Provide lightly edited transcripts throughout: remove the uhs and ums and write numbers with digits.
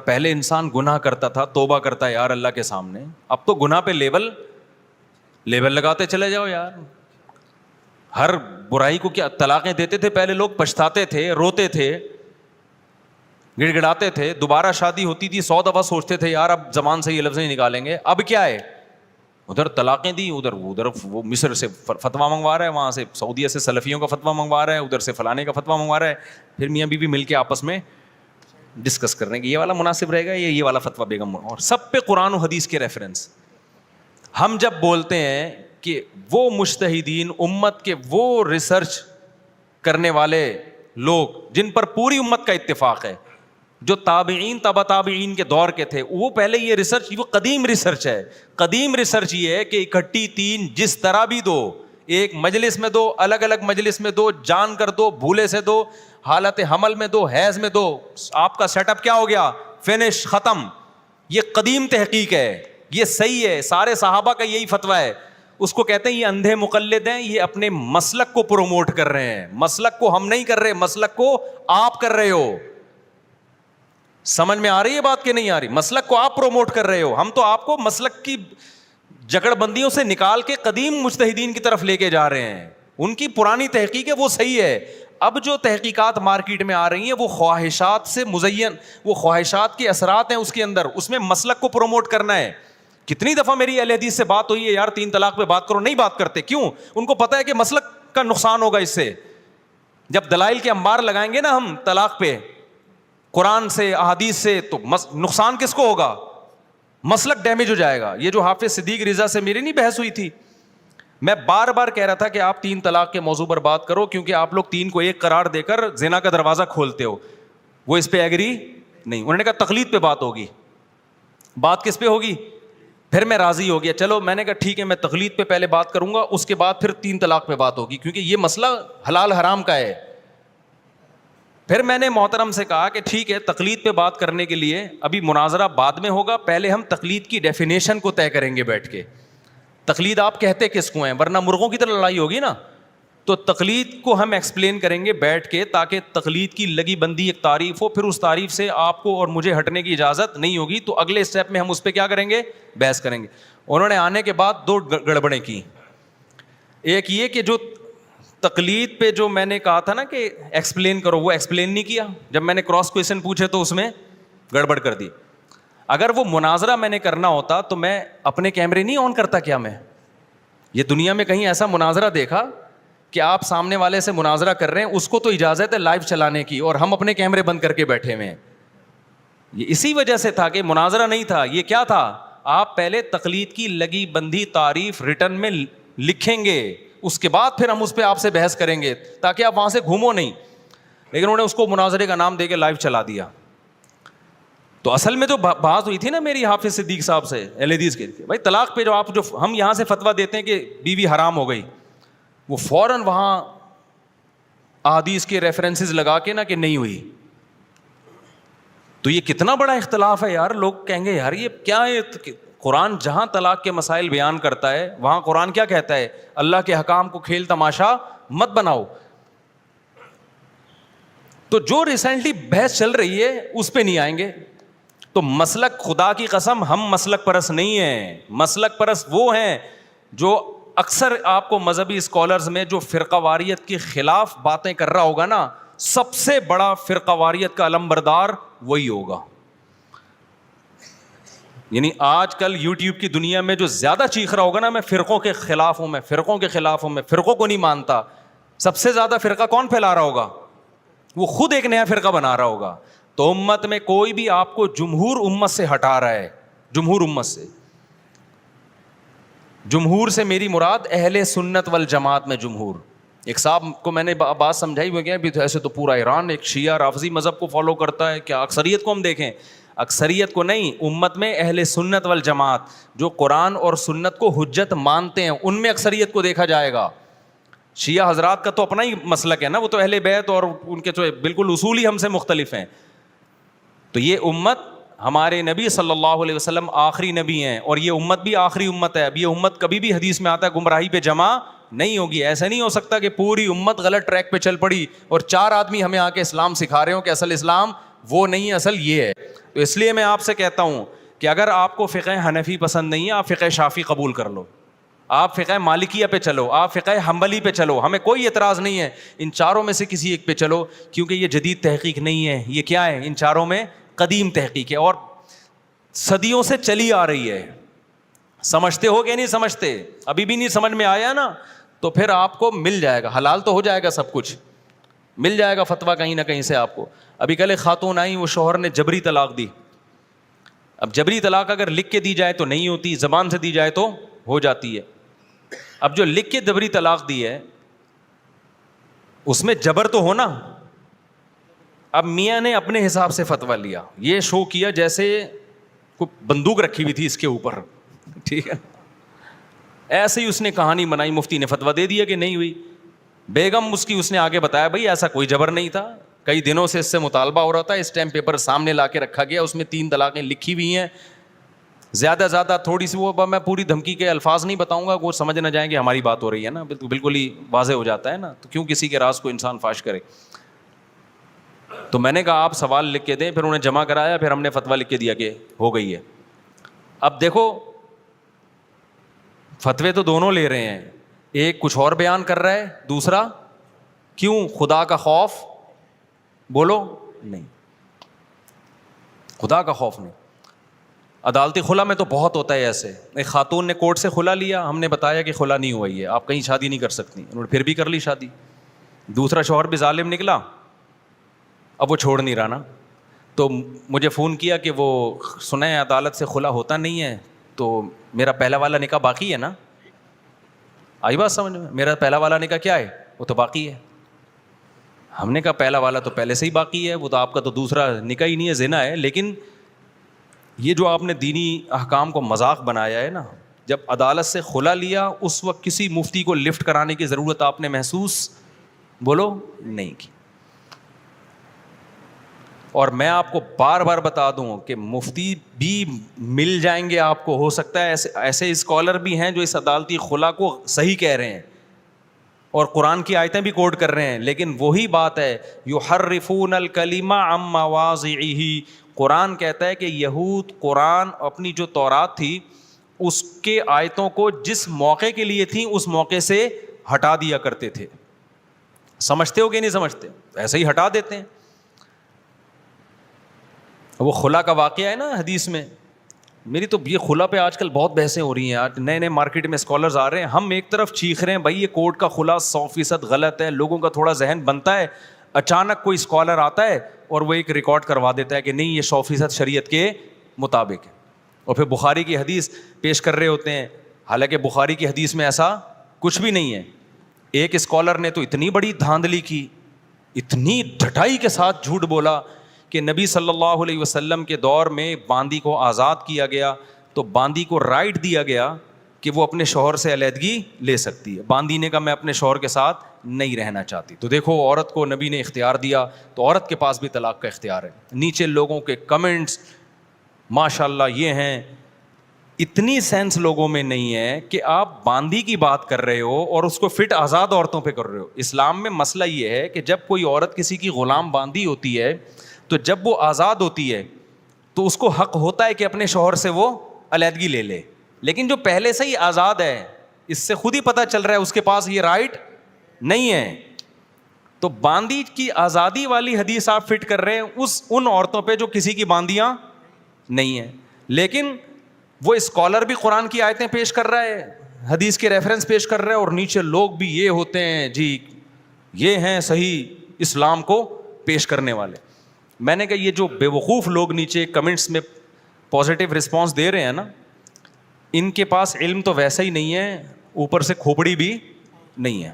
پہلے انسان گناہ کرتا تھا، توبہ کرتا ہے یار اللہ کے سامنے، اب تو گناہ پہ لیبل لگاتے چلے جاؤ یار. ہر برائی کو کیا طلاقیں دیتے تھے پہلے لوگ، پچھتاتے تھے، روتے تھے، گڑ گڑاتے تھے، دوبارہ شادی ہوتی تھی 100 دفعہ سوچتے تھے یار اب زبان سے یہ لفظ نہیں نکالیں گے. اب کیا ہے، ادھر طلاقیں دی، ادھر وہ مصر سے فتویٰ منگوا رہا ہے، وہاں سے سعودیہ سے سلفیوں کا فتویٰ منگوا رہا ہے، ادھر سے فلانے کا فتویٰ منگوا رہا ہے، پھر میاں بیوی مل کے آپس میں ڈسکس کر رہے ہیں کہ یہ والا مناسب رہے گا، یہ والا فتویٰ بیگم، اور سب پہ قرآن و حدیث کے ریفرنس. ہم جب بولتے ہیں کہ وہ مجتہدین، امت کے وہ ریسرچ کرنے والے لوگ جن پر پوری امت کا اتفاق ہے، جو تابعین تبع تابعین کے دور کے تھے، وہ پہلے یہ ریسرچ، وہ قدیم ریسرچ ہے. قدیم ریسرچ یہ ہے کہ اکٹھی تین جس طرح بھی دو، ایک مجلس میں دو، الگ الگ مجلس میں دو، جان کر دو، بھولے سے دو، حالت حمل میں دو، حیض میں دو، آپ کا سیٹ اپ کیا ہو گیا، فنش، ختم. یہ قدیم تحقیق ہے، یہ صحیح ہے، سارے صحابہ کا یہی فتویٰ ہے. اس کو کہتے ہیں یہ اندھے مقلد ہیں، یہ اپنے مسلک کو پروموٹ کر رہے ہیں. مسلک کو ہم نہیں کر رہے، مسلک کو آپ کر رہے ہو. سمجھ میں آ رہی ہے بات کہ نہیں آ رہی؟ مسلک کو آپ پروموٹ کر رہے ہو، ہم تو آپ کو مسلک کی جکڑ بندیوں سے نکال کے قدیم مجتہدین کی طرف لے کے جا رہے ہیں. ان کی پرانی تحقیق ہے وہ صحیح ہے. اب جو تحقیقات مارکیٹ میں آ رہی ہیں وہ خواہشات سے مزین، وہ خواہشات کے اثرات ہیں اس کے اندر، اس میں مسلک کو پروموٹ کرنا ہے. کتنی دفعہ میری اہل حدیث سے بات ہوئی ہے یار 3 طلاق پہ بات کرو، نہیں بات کرتے. کیوں؟ ان کو پتہ ہے کہ مسلک کا نقصان ہوگا اس سے. جب دلائل کے انبار لگائیں گے نا ہم طلاق پہ قرآن سے احادیث سے، تو نقصان کس کو ہوگا؟ مسلک ڈیمیج ہو جائے گا. یہ جو حافظ صدیق رضا سے میری نہیں بحث ہوئی تھی، میں بار بار کہہ رہا تھا کہ آپ 3 طلاق کے موضوع پر بات کرو، کیونکہ آپ لوگ 3 کو 1 قرار دے کر زنا کا دروازہ کھولتے ہو. وہ اس پہ ایگری نہیں. انہوں نے کہا تقلید پہ بات ہوگی. بات کس پہ ہوگی؟ پھر میں راضی ہو گیا. چلو میں نے کہا ٹھیک ہے، میں تقلید پہ پہلے بات کروں گا، اس کے بعد پھر 3 طلاق پہ بات ہوگی، کیونکہ یہ مسئلہ حلال حرام کا ہے. پھر میں نے محترم سے کہا کہ ٹھیک ہے، تقلید پہ بات کرنے کے لیے ابھی مناظرہ بعد میں ہوگا، پہلے ہم تقلید کی ڈیفینیشن کو طے کریں گے بیٹھ کے. تقلید آپ کہتے کس کو ہیں؟ ورنہ مرغوں کی طرح لڑائی ہوگی نا. تو تقلید کو ہم ایکسپلین کریں گے بیٹھ کے، تاکہ تقلید کی لگی بندی ایک تعریف ہو، پھر اس تعریف سے آپ کو اور مجھے ہٹنے کی اجازت نہیں ہوگی. تو اگلے اسٹیپ میں ہم اس پہ کیا کریں گے؟ بحث کریں گے. انہوں نے آنے کے بعد 2 گڑبڑیں کی. ایک یہ کہ جو تقلید پہ جو میں نے کہا تھا نا کہ ایکسپلین کرو، وہ ایکسپلین نہیں کیا. جب میں نے کراس کویشچن پوچھے تو اس میں گڑبڑ کر دی. اگر وہ مناظرہ میں نے کرنا ہوتا تو میں اپنے کیمرے نہیں آن کرتا کیا؟ میں یہ دنیا میں کہیں ایسا مناظرہ دیکھا کہ آپ سامنے والے سے مناظرہ کر رہے ہیں، اس کو تو اجازت ہے لائیو چلانے کی، اور ہم اپنے کیمرے بند کر کے بیٹھے ہوئے ہیں. یہ اسی وجہ سے تھا کہ مناظرہ نہیں تھا. یہ کیا تھا؟ آپ پہلے تقلید کی لگی بندھی تعریف ریٹن میں لکھیں گے، اس کے بعد پھر ہم اس پہ آپ سے بحث کریں گے، تاکہ آپ وہاں سے گھومو نہیں. لیکن انہوں نے اس کو مناظرے کا نام دے کے لائیو چلا دیا. تو اصل میں تو بات ہوئی تھی نا میری حافظ صدیق صاحب سے اہل حدیث کے، بھائی طلاق پہ جو ہم یہاں سے فتویٰ دیتے ہیں کہ بیوی حرام ہو گئی، وہ فوراً وہاں احادیث کے ریفرنسز لگا کے نا کہ نہیں ہوئی. تو یہ کتنا بڑا اختلاف ہے یار. لوگ کہیں گے یار یہ کیا ہے؟ قرآن جہاں طلاق کے مسائل بیان کرتا ہے وہاں قرآن کیا کہتا ہے؟ اللہ کے حکام کو کھیل تماشا مت بناؤ. تو جو ریسنٹلی بحث چل رہی ہے اس پہ نہیں آئیں گے. تو مسلک، خدا کی قسم ہم مسلک پرست نہیں ہیں. مسلک پرست وہ ہیں جو اکثر آپ کو مذہبی اسکالرز میں جو فرقہ واریت کے خلاف باتیں کر رہا ہوگا نا، سب سے بڑا فرقہ واریت کا علمبردار وہی ہوگا. یعنی آج کل یوٹیوب کی دنیا میں جو زیادہ چیخ رہا ہوگا نا میں فرقوں کے خلاف ہوں، میں فرقوں کے خلاف ہوں، میں فرقوں کو نہیں مانتا، سب سے زیادہ فرقہ کون پھیلا رہا ہوگا؟ وہ خود ایک نیا فرقہ بنا رہا ہوگا. تو امت میں کوئی بھی آپ کو جمہور امت سے ہٹا رہا ہے، جمہور امت سے. جمہور سے میری مراد اہل سنت والجماعت میں جمہور. ایک صاحب کو میں نے بات سمجھائی ہوئی کہ ایسے تو پورا ایران ایک شیعہ رافضی مذہب کو فالو کرتا ہے، کیا اکثریت کو ہم دیکھیں؟ اکثریت کو نہیں، امت میں اہل سنت والجماعت جو قرآن اور سنت کو حجت مانتے ہیں ان میں اکثریت کو دیکھا جائے گا. شیعہ حضرات کا تو اپنا ہی مسلک ہے نا، وہ تو اہل بیت اور ان کے جو بالکل اصول ہی ہم سے مختلف ہیں. تو یہ امت، ہمارے نبی صلی اللہ علیہ وسلم آخری نبی ہیں، اور یہ امت بھی آخری امت ہے. اب یہ امت کبھی بھی حدیث میں آتا ہے گمراہی پہ جمع نہیں ہوگی. ایسا نہیں ہو سکتا کہ پوری امت غلط ٹریک پہ چل پڑی اور 4 آدمی ہمیں آ کے اسلام سکھا رہے ہوں کہ اصل اسلام وہ نہیں, اصل یہ ہے. تو اس لیے میں آپ سے کہتا ہوں کہ اگر آپ کو فقہ حنفی پسند نہیں ہے, آپ فقہ شافعی قبول کر لو, آپ فقہ مالکیہ پہ چلو, آپ فقہ حنبلی پہ چلو, ہمیں کوئی اعتراض نہیں ہے. ان چاروں میں سے کسی ایک پہ چلو, کیونکہ یہ جدید تحقیق نہیں ہے, یہ کیا ہے, ان چاروں میں قدیم تحقیق ہے اور صدیوں سے چلی آ رہی ہے. سمجھتے ہو کہ نہیں سمجھتے؟ ابھی بھی نہیں سمجھ میں آیا نا, تو پھر آپ کو مل جائے گا, حلال تو ہو جائے گا, سب کچھ مل جائے گا فتویٰ کہیں نہ کہیں سے آپ کو. ابھی کل ایک خاتون آئی, وہ شوہر نے جبری طلاق دی. اب جبری طلاق اگر لکھ کے دی جائے تو نہیں ہوتی, زبان سے دی جائے تو ہو جاتی ہے. اب جو لکھ کے جبری طلاق دی ہے اس میں جبر تو ہونا. اب میاں نے اپنے حساب سے فتویٰ لیا, یہ شو کیا جیسے کوئی بندوق رکھی ہوئی تھی اس کے اوپر, ٹھیک ہے, ایسے ہی اس نے کہانی بنائی, مفتی نے فتویٰ دے دیا کہ نہیں ہوئی. بیگم اس نے آگے بتایا بھائی ایسا کوئی جبر نہیں تھا, کئی دنوں سے اس سے مطالبہ ہو رہا تھا, اسٹیمپ پیپر سامنے لا کے رکھا گیا, اس میں 3 طلاقیں لکھی ہوئی ہیں, زیادہ زیادہ تھوڑی سی, وہ میں پوری دھمکی کے الفاظ نہیں بتاؤں گا, وہ سمجھ نہ جائیں کہ ہماری بات ہو رہی ہے نا, بالکل ہی واضح ہو جاتا ہے نا, تو کیوں کسی کے راز کو انسان فاش کرے. تو میں نے کہا آپ سوال لکھ کے دیں, پھر انہیں جمع کرایا, پھر ہم نے فتویٰ لکھ کے دیا کہ ہو گئی ہے. اب دیکھو فتوے تو دونوں لے رہے ہیں, ایک کچھ اور بیان کر رہا ہے, دوسرا کیوں, خدا کا خوف, بولو نہیں, خدا کا خوف نہیں. عدالتی خلا میں تو بہت ہوتا ہے ایسے. ایک خاتون نے کورٹ سے خلا لیا, ہم نے بتایا کہ خلا نہیں ہوا ہے, آپ کہیں شادی نہیں کر سکتی, انہوں نے پھر بھی کر لی شادی. دوسرا شوہر بھی ظالم نکلا, اب وہ چھوڑ نہیں رہا نا, تو مجھے فون کیا کہ وہ سنیں عدالت سے خلا ہوتا نہیں ہے, تو میرا پہلا والا نکاح باقی ہے نا. آئی بات سمجھ میں؟ میرا پہلا والا نکاح کیا ہے, وہ تو باقی ہے. ہم نے کہا پہلا والا تو پہلے سے ہی باقی ہے, وہ تو آپ کا تو دوسرا نکاح ہی نہیں ہے, زنا ہے. لیکن یہ جو آپ نے دینی احکام کو مذاق بنایا ہے نا, جب عدالت سے خلا لیا اس وقت کسی مفتی کو لفٹ کرانے کی ضرورت آپ نے محسوس, بولو, نہیں کی. اور میں آپ کو بار بار بتا دوں کہ مفتی بھی مل جائیں گے آپ کو, ہو سکتا ہے ایسے اسکالر بھی ہیں جو اس عدالتی خلا کو صحیح کہہ رہے ہیں اور قرآن کی آیتیں بھی کوٹ کر رہے ہیں, لیکن وہی بات ہے, یحرفون الکلم عن مواضعہ. قرآن کہتا ہے کہ یہود قرآن اپنی جو تورات تھی اس کے آیتوں کو جس موقع کے لیے تھیں اس موقع سے ہٹا دیا کرتے تھے. سمجھتے ہو کہ نہیں سمجھتے؟ ایسے ہی ہٹا دیتے ہیں. وہ خلا کا واقعہ ہے نا حدیث میں, میری تو یہ خلا پہ آج کل بہت بحثیں ہو رہی ہیں, آج نئے نئے مارکیٹ میں اسکالرز آ رہے ہیں. ہم ایک طرف چیخ رہے ہیں بھائی یہ کورٹ کا خلا 100% غلط ہے, لوگوں کا تھوڑا ذہن بنتا ہے, اچانک کوئی اسکالر آتا ہے اور وہ ایک ریکارڈ کروا دیتا ہے کہ نہیں یہ 100% شریعت کے مطابق ہے, اور پھر بخاری کی حدیث پیش کر رہے ہوتے ہیں, حالانکہ بخاری کی حدیث میں ایسا کچھ بھی نہیں ہے. ایک اسکالر نے تو اتنی بڑی دھاندلی کی, اتنی ڈھٹائی کے ساتھ جھوٹ بولا کہ نبی صلی اللہ علیہ وسلم کے دور میں باندی کو آزاد کیا گیا تو باندی کو رائٹ دیا گیا کہ وہ اپنے شوہر سے علیحدگی لے سکتی ہے. باندی نے کہا میں اپنے شوہر کے ساتھ نہیں رہنا چاہتی. تو دیکھو عورت کو نبی نے اختیار دیا, تو عورت کے پاس بھی طلاق کا اختیار ہے. نیچے لوگوں کے کمنٹس ماشاء اللہ یہ ہیں, اتنی سینس لوگوں میں نہیں ہے کہ آپ باندی کی بات کر رہے ہو اور اس کو فٹ آزاد عورتوں پہ کر رہے ہو. اسلام میں مسئلہ یہ ہے کہ جب کوئی عورت کسی کی غلام باندی ہوتی ہے تو جب وہ آزاد ہوتی ہے تو اس کو حق ہوتا ہے کہ اپنے شوہر سے وہ علیحدگی لے لے, لیکن جو پہلے سے ہی آزاد ہے اس سے خود ہی پتہ چل رہا ہے اس کے پاس یہ رائٹ نہیں ہے. تو باندی کی آزادی والی حدیث آپ فٹ کر رہے ہیں ان عورتوں پہ جو کسی کی باندیاں نہیں ہیں, لیکن وہ اسکالر بھی قرآن کی آیتیں پیش کر رہا ہے, حدیث کے ریفرنس پیش کر رہا ہے, اور نیچے لوگ بھی یہ ہوتے ہیں جی یہ ہیں صحیح اسلام کو پیش کرنے والے. میں نے کہا یہ جو بے وقوف لوگ نیچے کمنٹس میں پازیٹیو رسپانس دے رہے ہیں نا, ان کے پاس علم تو ویسا ہی نہیں ہے, اوپر سے کھوپڑی بھی نہیں ہے.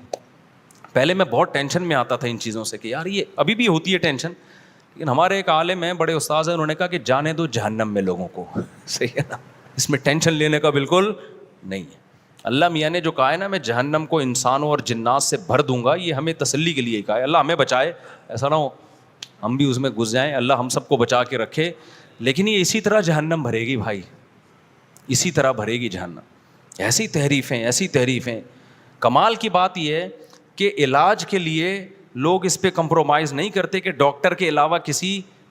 پہلے میں بہت ٹینشن میں آتا تھا ان چیزوں سے کہ یار یہ ابھی بھی ہوتی ہے ٹینشن, لیکن ہمارے ایک عالم ہیں بڑے استاذ ہیں, انہوں نے کہا کہ جانے دو جہنم میں لوگوں کو. صحیح ہے نا, اس میں ٹینشن لینے کا بالکل نہیں ہے. اللہ میاں نے جو کہا ہے نا میں جہنم کو انسانوں اور جنات سے بھر دوں گا, یہ ہمیں تسلی کے لیے کہا ہے. اللہ ہمیں بچائے, ایسا نہ ہو ہم بھی اس میں گھس جائیں, اللہ ہم سب کو بچا کے رکھے. لیکن یہ اسی طرح جہنم بھرے گی بھائی, اسی طرح بھرے گی جہنم. ایسی تحریفیں. کمال کی بات یہ ہے کہ علاج کے لیے لوگ اس پہ کمپرومائز نہیں کرتے کہ ڈاکٹر کے علاوہ کسی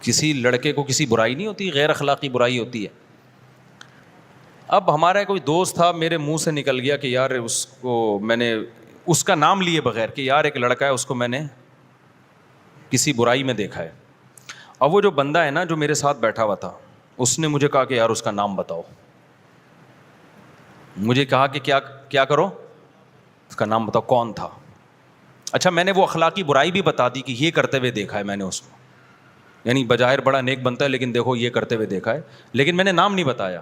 کسی لڑکے کو کسی برائی نہیں ہوتی, غیر اخلاقی برائی ہوتی ہے. اب ہمارا کوئی دوست تھا, میرے منہ سے نکل گیا کہ یار اس کو میں نے اس کا نام لیے بغیر کہ یار ایک لڑکا ہے, اس کو میں نے کسی برائی میں دیکھا ہے. اب وہ جو بندہ ہے نا جو میرے ساتھ بیٹھا ہوا تھا, اس نے مجھے کہا کہ یار اس کا نام بتاؤ. مجھے کہا کہ کیا کرو, اس کا نام بتاؤ کون تھا. اچھا میں نے وہ اخلاقی برائی بھی بتا دی کہ یہ کرتے ہوئے دیکھا ہے میں نے اس کو, یعنی بظاہر بڑا نیک بنتا ہے لیکن دیکھو یہ کرتے ہوئے دیکھا ہے, لیکن میں نے نام نہیں بتایا.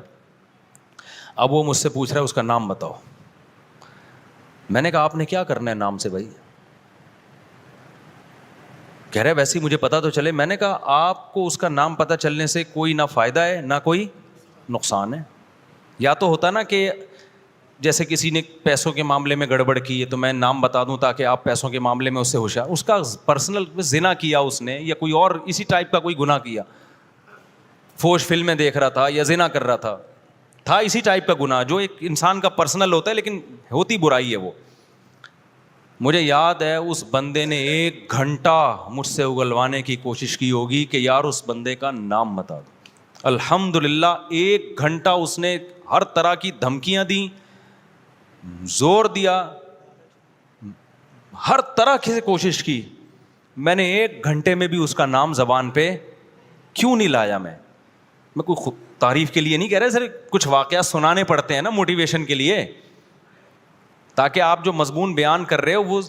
اب وہ مجھ سے پوچھ رہا ہے اس کا نام بتاؤ. میں نے کہا آپ نے کیا کرنا ہے نام سے بھائی؟ کہہ رہے ویسے ہی مجھے پتا تو چلے. میں نے کہا آپ کو اس کا نام پتہ چلنے سے کوئی نہ فائدہ ہے نہ کوئی نقصان ہے. یا تو ہوتا نا کہ جیسے کسی نے پیسوں کے معاملے میں گڑبڑ کی ہے تو میں نام بتا دوں تاکہ آپ پیسوں کے معاملے میں اس سے ہوشیار, اس کا پرسنل زنا کیا اس نے یا کوئی اور اسی ٹائپ کا کوئی گناہ کیا, فوش فلمیں دیکھ رہا تھا یا زنا کر رہا تھا اسی ٹائپ کا گناہ جو ایک انسان کا پرسنل ہوتا ہے لیکن ہوتی برائی ہے وہ. مجھے یاد ہے اس بندے نے 1 گھنٹہ مجھ سے اگلوانے کی کوشش کی ہوگی کہ یار اس بندے کا نام بتا دو. الحمدللہ 1 گھنٹہ اس نے ہر طرح کی دھمکیاں دیں, زور دیا, ہر طرح سے کوشش کی. میں نے 1 گھنٹے میں بھی اس کا نام زبان پہ کیوں نہیں لایا. میں کوئی تعریف کے لیے نہیں کہہ رہا, سر کچھ واقعات سنانے پڑتے ہیں نا موٹیویشن کے لیے, تاکہ آپ جو مضمون بیان کر رہے ہو وہ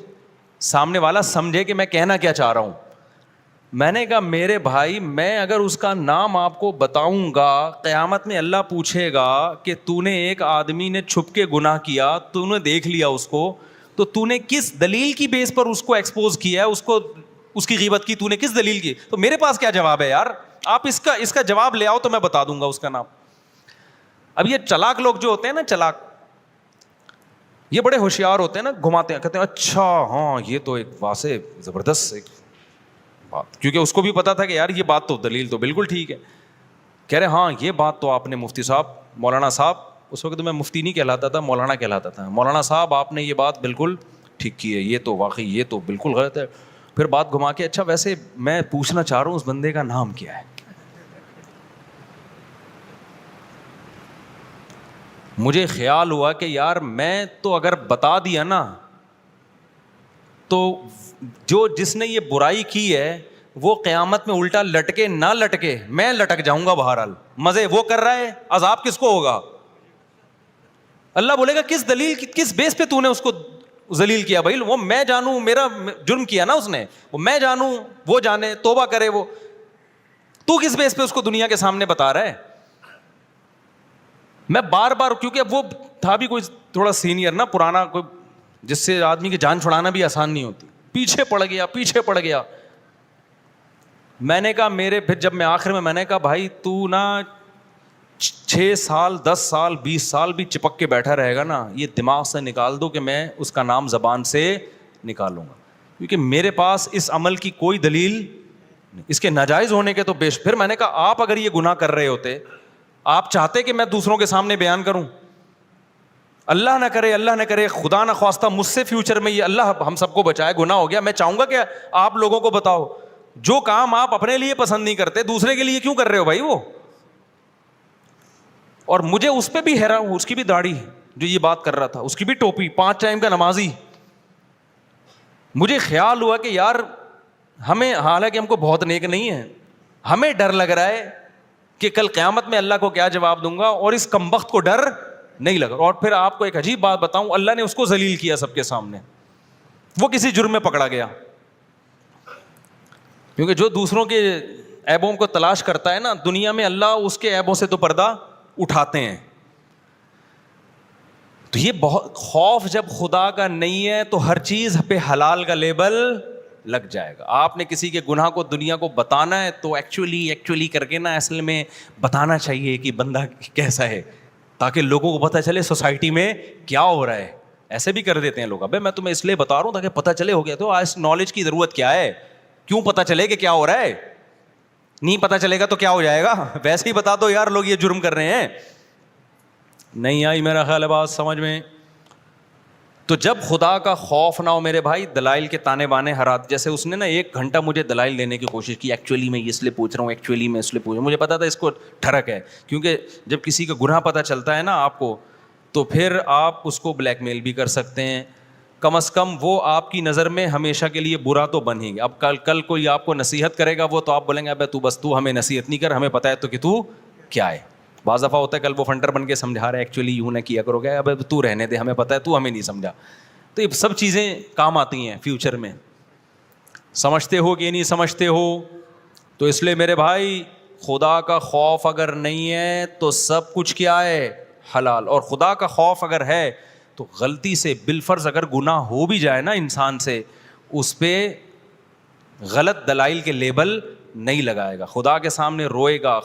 سامنے والا سمجھے کہ میں کہنا کیا چاہ رہا ہوں. میں نے کہا میرے بھائی میں اگر اس کا نام آپ کو بتاؤں گا, قیامت میں اللہ پوچھے گا کہ تو نے ایک آدمی نے چھپ کے گناہ کیا, تو نے دیکھ لیا اس کو, تو تو نے کس دلیل کی بیس پر اس کو ایکسپوز کیا ہے, اس کی غیبت کی تو نے کس دلیل کی؟ تو میرے پاس کیا جواب ہے یار؟ آپ اس کا جواب لے آؤ تو میں بتا دوں گا اس کا نام. اب یہ چلاک لوگ جو ہوتے ہیں نا, چلاک, یہ بڑے ہوشیار ہوتے ہیں نا, گھماتے ہیں, کہتے ہیں اچھا ہاں یہ تو ایک واضح زبردست ایک بات, کیونکہ اس کو بھی پتا تھا کہ یار یہ بات تو دلیل تو بالکل ٹھیک ہے. کہہ رہے ہاں یہ بات تو آپ نے مفتی صاحب, مولانا صاحب, اس وقت میں مفتی نہیں کہلاتا تھا, مولانا کہلاتا تھا, مولانا صاحب آپ نے یہ بات بالکل ٹھیک کی ہے, یہ تو واقعی یہ تو بالکل غلط ہے. پھر بات گھما کے اچھا ویسے میں پوچھنا چاہ رہا ہوں اس بندے کا نام کیا ہے. مجھے خیال ہوا کہ یار میں تو اگر بتا دیا نا تو جس نے یہ برائی کی ہے وہ قیامت میں الٹا لٹکے نہ لٹکے, میں لٹک جاؤں گا. بہرحال مزے وہ کر رہا ہے, عذاب کس کو ہوگا؟ اللہ بولے گا کس دلیل کس بیس پہ تو نے اس کو ذلیل کیا؟ بھائی وہ میں جانوں, میرا جرم کیا نا اس نے, وہ میں جانوں وہ جانے, توبہ کرے وہ, تو کس بیس پہ اس کو دنیا کے سامنے بتا رہا ہے؟ میں بار بار, کیونکہ اب وہ تھا بھی کوئی تھوڑا سینئر نا, پرانا, کوئی جس سے آدمی کی جان چھڑانا بھی آسان نہیں ہوتی, پیچھے پڑ گیا. میں نے کہا پھر جب میں آخر میں نے کہا بھائی تو نا 6 سال 10 سال 20 سال بھی چپک کے بیٹھا رہے گا نا, یہ دماغ سے نکال دو کہ میں اس کا نام زبان سے نکالوں گا, کیونکہ میرے پاس اس عمل کی کوئی دلیل نہیں, اس کے ناجائز ہونے کے تو پھر میں نے کہا آپ اگر یہ گناہ کر رہے ہوتے, آپ چاہتے کہ میں دوسروں کے سامنے بیان کروں؟ اللہ نہ کرے خدا نہ خواستہ مجھ سے فیوچر میں یہ, اللہ ہم سب کو بچائے, گناہ ہو گیا, میں چاہوں گا کہ آپ لوگوں کو بتاؤ جو کام آپ اپنے لیے پسند نہیں کرتے دوسرے کے لیے کیوں کر رہے ہو بھائی وہ. اور مجھے اس پہ بھی حیران ہوں, اس کی بھی داڑھی جو یہ بات کر رہا تھا, اس کی بھی ٹوپی, 5 ٹائم کا نمازی. مجھے خیال ہوا کہ یار ہمیں, حالانکہ ہم کو بہت نیک نہیں ہے, ہمیں ڈر لگ رہا ہے کہ کل قیامت میں اللہ کو کیا جواب دوں گا, اور اس کمبخت کو ڈر نہیں لگا. اور پھر آپ کو ایک عجیب بات بتاؤں, اللہ نے اس کو ذلیل کیا سب کے سامنے, وہ کسی جرم میں پکڑا گیا. کیونکہ جو دوسروں کے عیبوں کو تلاش کرتا ہے نا دنیا میں, اللہ اس کے عیبوں سے تو پردہ اٹھاتے ہیں. تو یہ بہت خوف جب خدا کا نہیں ہے تو ہر چیز پہ حلال کا لیبل لگ جائے گا. آپ نے کسی کے گناہ کو دنیا کو بتانا ہے تو ایکچولی کر کے نا اصل میں بتانا چاہیے کہ بندہ کیسا ہے, تاکہ لوگوں کو پتہ چلے سوسائٹی میں کیا ہو رہا ہے. ایسے بھی کر دیتے ہیں لوگ, ابے میں تمہیں اس لیے بتا رہا ہوں تاکہ پتہ چلے, ہو گیا تو آج نالج کی ضرورت کیا ہے, کیوں پتہ چلے کہ کیا ہو رہا ہے, نہیں پتہ چلے گا تو کیا ہو جائے گا, ویسے ہی بتا دو یار لوگ یہ جرم کر رہے ہیں. نہیں آئی میرا خیال ہے بات سمجھ میں, تو جب خدا کا خوف نہ ہو میرے بھائی، دلائل کے تانے بانے ہر آدمی، جیسے اس نے نا 1 گھنٹہ مجھے دلائل دینے کی کوشش کی، ایکچولی میں اس لیے پوچھ رہا ہوں، ایکچولی میں اس لیے پوچھ رہا ہوں، مجھے پتا تھا اس کو ٹھڑک ہے، کیونکہ جب کسی کا گناہ پتہ چلتا ہے نا آپ کو، تو پھر آپ اس کو بلیک میل بھی کر سکتے ہیں، کم از کم وہ آپ کی نظر میں ہمیشہ کے لیے برا تو بن ہی گیا. اب کل کوئی آپ کو نصیحت کرے گا وہ تو آپ بولیں گے ابے تو ہمیں نصیحت نہیں کر، ہمیں پتہ ہے تو کہ تو کیا ہے. بعض دفعہ ہوتا ہے کل وہ فنٹر بن کے سمجھا رہا ہے ایکچولی یوں نہ کیا کرو گے، اب تو رہنے دے، ہمیں پتہ ہے تو ہمیں نہیں سمجھا. تو یہ سب چیزیں کام آتی ہیں فیوچر میں. سمجھتے ہو کہ نہیں سمجھتے ہو؟ تو اس لیے میرے بھائی خدا کا خوف اگر نہیں ہے تو سب کچھ کیا ہے؟ حلال. اور خدا کا خوف اگر ہے تو غلطی سے بالفرض اگر گناہ ہو بھی جائے نا انسان سے، اس پہ غلط دلائل کے لیبل نہیں لگائے گا، خدا کے سامنے روئے گا،